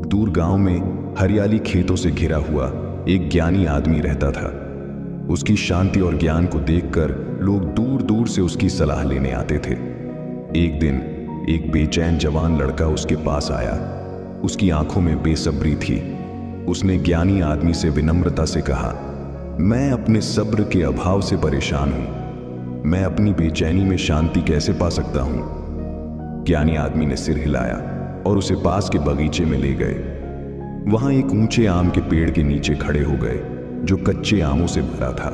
दूर गांव में हरियाली खेतों से घिरा हुआ एक ज्ञानी आदमी रहता था। उसकी शांति और ज्ञान को देखकर लोग दूर दूर से उसकी सलाह लेने आते थे। एक दिन एक बेचैन जवान लड़का उसके पास आया। उसकी आंखों में बेसब्री थी। उसने ज्ञानी आदमी से विनम्रता से कहा, मैं अपने सब्र के अभाव से परेशान हूं। मैं अपनी बेचैनी में शांति कैसे पा सकता हूं? ज्ञानी आदमी ने सिर हिलाया और उसे पास के बगीचे में ले गए। वहां एक ऊंचे आम के पेड़ के नीचे खड़े हो गए जो कच्चे आमों से भरा था।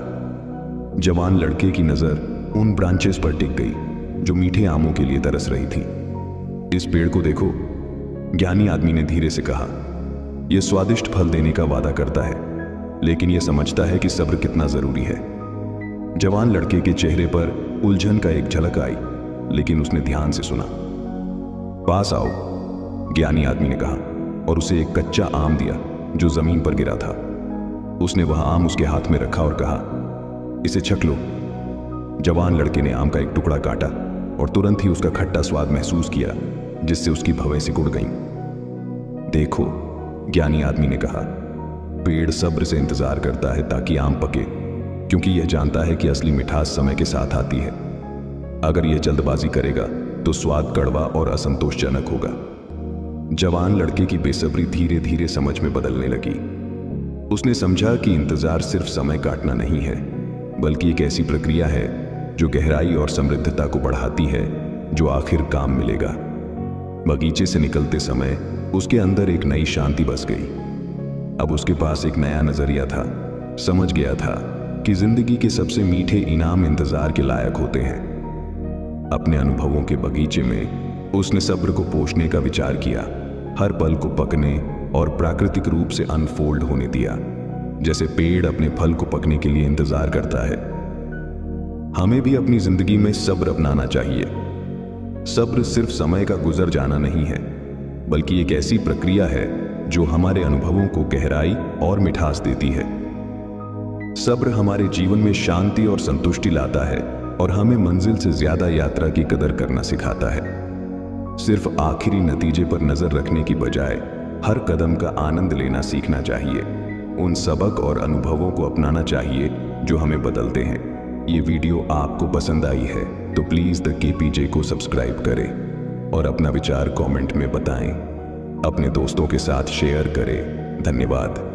जवान लड़के की नजर उन ब्रांचेस पर टिक गई जो मीठे आमों के लिए तरस रही थी। इस पेड़ को देखो, ज्ञानी आदमी ने धीरे से कहा। यह स्वादिष्ट फल देने का वादा करता है, लेकिन यह समझता है कि सब्र कितना जरूरी है। जवान लड़के के चेहरे पर उलझन का एक झलक आई, लेकिन उसने ध्यान से सुना। पास आओ, ज्ञानी आदमी ने कहा और उसे एक कच्चा आम दिया जो जमीन पर गिरा था। उसने वह आम उसके हाथ में रखा और कहा, इसे छक लो। जवान लड़के ने आम का एक टुकड़ा काटा और तुरंत ही उसका खट्टा स्वाद महसूस किया, जिससे उसकी भवें सिकुड़ गईं। देखो, ज्ञानी आदमी ने कहा, पेड़ सब्र से इंतजार करता है ताकि आम पके, क्योंकि यह जानता है कि असली मिठास समय के साथ आती है। अगर यह जल्दबाजी करेगा तो स्वाद कड़वा और असंतोषजनक होगा। जवान लड़के की बेसब्री धीरे धीरे समझ में बदलने लगी। उसने समझा कि इंतजार सिर्फ समय काटना नहीं है, बल्कि एक ऐसी प्रक्रिया है जो गहराई और समृद्धता को बढ़ाती है, जो आखिर काम मिलेगा। बगीचे से निकलते समय उसके अंदर एक नई शांति बस गई। अब उसके पास एक नया नजरिया था। समझ गया था कि जिंदगी के सबसे मीठे इनाम इंतजार के लायक होते हैं। अपने अनुभवों के बगीचे में उसने सब्र को पोषने का विचार किया, हर पल को पकने और प्राकृतिक रूप से अनफोल्ड होने दिया, जैसे पेड़ अपने फल को पकने के लिए इंतजार करता है। हमें भी अपनी जिंदगी में सब्र अपनाना चाहिए। सब्र सिर्फ समय का गुजर जाना नहीं है, बल्कि एक ऐसी प्रक्रिया है जो हमारे अनुभवों को गहराई और मिठास देती है। सब्र हमारे जीवन में शांति और संतुष्टि लाता है और हमें मंजिल से ज्यादा यात्रा की कदर करना सिखाता है। सिर्फ आखिरी नतीजे पर नजर रखने की बजाय हर कदम का आनंद लेना सीखना चाहिए। उन सबक और अनुभवों को अपनाना चाहिए जो हमें बदलते हैं। ये वीडियो आपको पसंद आई है तो प्लीज द केपीजे को सब्सक्राइब करें और अपना विचार कमेंट में बताएं। अपने दोस्तों के साथ शेयर करें। धन्यवाद।